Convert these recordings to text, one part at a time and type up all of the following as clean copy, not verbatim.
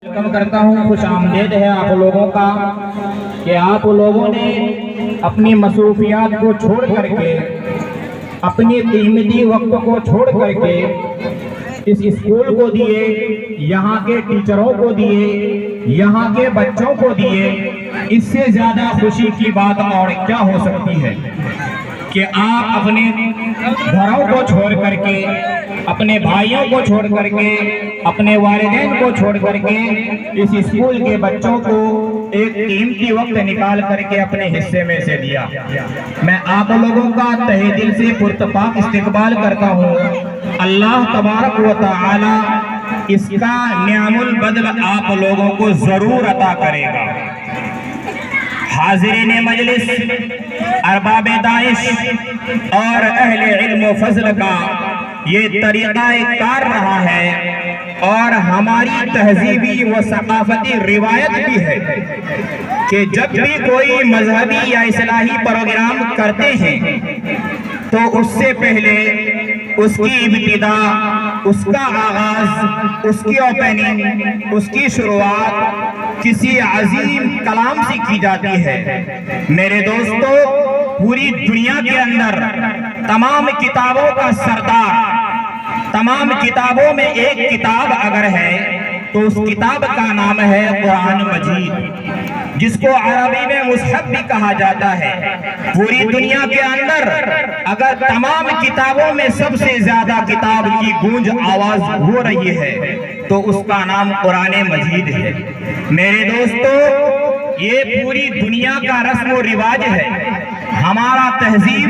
Welcome करता हूँ, खुश आमदीद है आप लोगों का कि आप लोगों ने अपनी मसरूफियात को छोड़ करके, अपनी कीमती वक्त को छोड़ करके इस स्कूल को दिए, यहाँ के टीचरों को दिए, यहाँ के बच्चों को दिए। इससे ज़्यादा खुशी की बात और क्या हो सकती है कि आप अपने घरों को छोड़ करके, अपने भाइयों को छोड़ करके, अपने वालिदैन को छोड़ करके इस स्कूल के बच्चों को एक कीमती वक्त निकाल करके अपने हिस्से में से दिया। मैं आप लोगों का तहे दिल से पुरतपाक इस्तकबाल करता हूँ। अल्लाह तबारक व तआला इसका नियामुल बदल आप लोगों को जरूर अता करेगा। हाज़िरीन मजलिस, अरबाब दाइश और अहले इल्म व फज़ल का ये तरीक़ा-ए-कार रहा है और हमारी तहजीबी व सकाफती रिवायत भी है कि जब भी कोई मजहबी या इस्लाही प्रोग्राम करते हैं तो उससे पहले उसकी इब्तिदा, उसका आगाज, उसकी ओपनिंग, उसकी शुरुआत किसी अजीम कलाम से की जाती है। मेरे दोस्तों, पूरी दुनिया के अंदर तमाम किताबों का सरदार, तमाम किताबों में एक किताब अगर है तो उस किताब का नाम है कुरान मजीद, जिसको अरबी में मुसहफ भी कहा जाता है। पूरी दुनिया के अंदर अगर तमाम किताबों में सबसे ज्यादा किताब की गूंज आवाज हो रही है तो उसका नाम कुरान मजीद है। मेरे दोस्तों, ये पूरी दुनिया का रस्म व रिवाज है। हमारा तहजीब,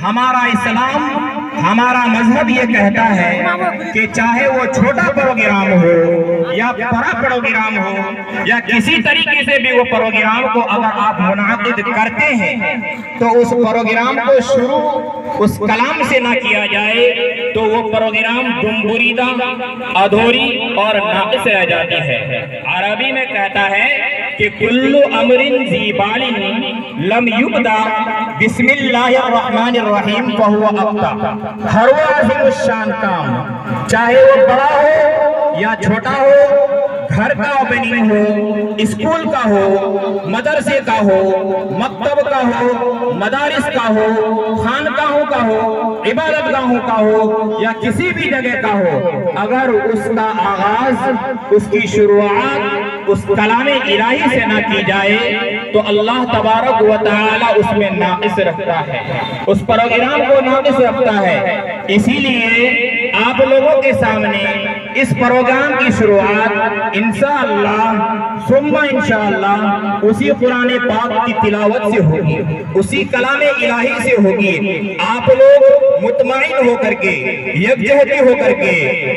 हमारा इस्लाम, हमारा मजहब ये कहता है कि चाहे वो छोटा प्रोग्राम हो या बड़ा प्रोग्राम हो या किसी तरीके से भी वो प्रोग्राम को अगर आप मुनाकिद करते हैं तो उस प्रोग्राम को शुरू उस कलाम से ना किया जाए तो वो प्रोग्राम गुमबुरीदा, अधूरी और नाक़िस रह जाती है। अरबी में कहता है कि कुल्लु अमरिन ज़ीबालिन लम युबदा बिस्मिल्लाहिर रहमानिर रहीम फहुवा अब्ता। हर वो अज़ीम शान काम, चाहे वो बड़ा हो या छोटा हो, घर का ओपनिंग हो, स्कूल का हो, मदरसे का हो, मकतब का हो, मदारिस का हो, खानकाहों का हो, इबादत गाहों का हो या किसी भी जगह का हो, अगर उसका आगाज, उसकी शुरुआत उस कलामे इलाही से ना की जाए तो अल्लाह तबारक व तआला उसमें नाक़िस रखता है, उस प्रोग्राम को नाक़िस रखता है। इसीलिए आप लोगों के सामने इस प्रोग्राम की शुरुआत इंशाअल्लाह सुम्मा इंशाअल्लाह उसी कुरान पाक की तिलावत से होगी, उसी कलामे इलाही से होगी। आप लोग मुतमईन होकर के, यकजहती होकर के,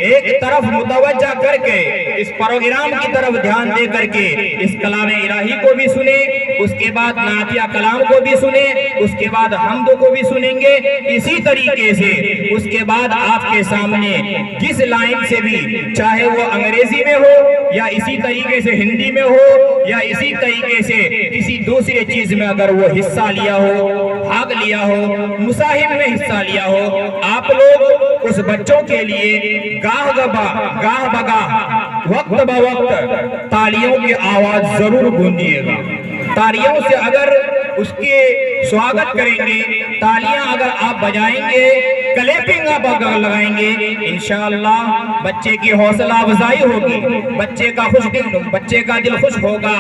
एक तरफ मुतवज्जा करके इस प्रोग्राम की तरफ ध्यान दे करके इस कलामे इलाही को भी सुने, उसके बाद नातिया कलाम को भी सुने, उसके बाद हम्द को भी सुनेंगे। इसी तरीके से उसके बाद आपके सामने जिस लाइन से भी, चाहे वो अंग्रेजी में हो या इसी तरीके से हिंदी में हो या इसी तरीके से किसी दूसरे चीज में अगर वो हिस्सा लिया हो, भाग लिया हो, मुसाहिब में हिस्सा लिया हो, आप लोग उस बच्चों के लिए गाह बगा वक्त ब वक्त तालियों की आवाज जरूर गूंजिएगा। तालियों से अगर उसके स्वागत करेंगे, तालियां अगर आप बजाएंगे, क्लैपिंग आप अगर लगाएंगे, इंशाअल्लाह बच्चे की हौसला अफजाई होगी, बच्चे का दिल खुश होगा।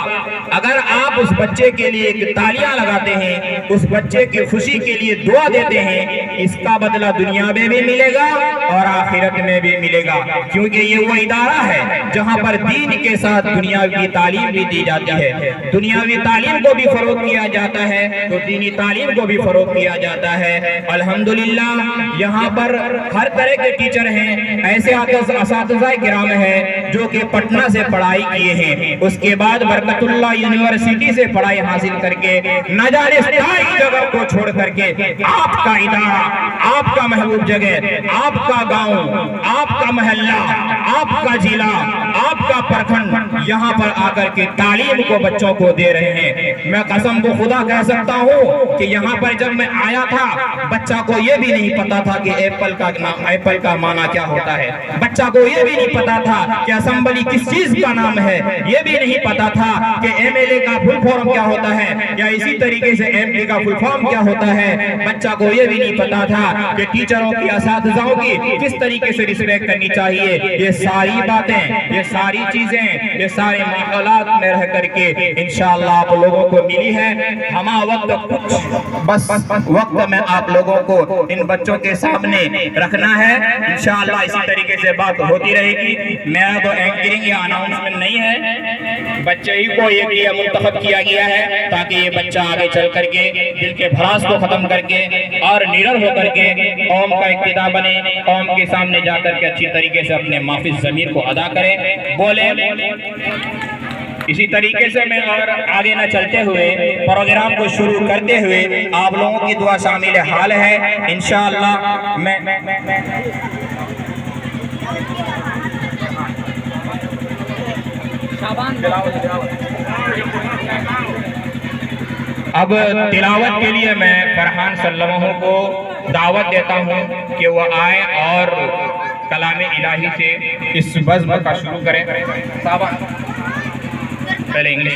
अगर आप उस बच्चे के लिए तालियां लगाते हैं, उस बच्चे की खुशी के लिए दुआ देते हैं, इसका बदला दुनिया में भी मिलेगा और आखिरत में भी मिलेगा, क्योंकि ये वो इदारा है जहां पर दीन के साथ दुनियावी तालीम भी दी जाती है। दुनियावी तालीम को भी फरोग किया जाता है तो दीनी तालीम को भी फरोग किया जाता है। अल्हम्दुलिल्लाह यहाँ पर हर तरह के टीचर हैं, ऐसे असातिज़ा किराम हैं जो कि पटना से पढ़ाई किए हैं, उसके बाद बरकतुल्लाह यूनिवर्सिटी से पढ़ाई हासिल करके नजारिस्ताई जगह को छोड़ करके आपका इदारा, आपका महबूब जगह, आपका गांव, आपका मोहल्ला, आपका जिला, आपका प्रखंड यहाँ पर आकर के तालीम को बच्चों को दे रहे हैं। मैं कसम को खुदा कह सकता हूँ कि यहाँ पर जब मैं आया था बच्चा को ये भी नहीं पता था कि एप्पल का माना क्या होता है, बच्चा को ये भी नहीं पता था कि असेंबली किस चीज का नाम है, ये भी नहीं पता था कि एमएलए का फुल फॉर्म क्या होता है, या इसी तरीके से एमपी का फुल फॉर्म क्या होता है। बच्चा को ये भी नहीं पता था कि टीचरों की, असातिज़ाओं की किस तरीके से रिस्पेक्ट करनी चाहिए। ये सारी बातें, ये सारी चीजें, ये सारे माहौलात में रह करके इंशाअल्लाह आप लोगों को मिली है। हमा वक्त कुछ बस वक्त में आप लोगों को इन बच्चों के सामने रखना है। इंशाअल्लाह इसी तरीके से बात होती रहेगी। मेरा तो एंकरिंग या अनाउंसमेंट नहीं है, बच्चे ही को ये मुंतखब किया गया है ताकि ये बच्चा आगे चल करके दिल के भरास को खत्म करके और निडर होकर के कौम का इक्तिदा बने, कौम के सामने जाकर के अच्छी तरीके से अपने माफिज ज़मीर को अदा करे, बोले। इसी तरीके से मैं और आगे न चलते हुए प्रोग्राम को शुरू करते हुए आप लोगों की दुआ शामिल हाल है। इंशाअल्लाह मैं अब तिलावत के लिए मैं फरहान सल्लल्लाहु को दावत देता हूँ कि वो आए और कलाम इलाही से इस बज़्म का शुरू करें। पहले इंग्लिश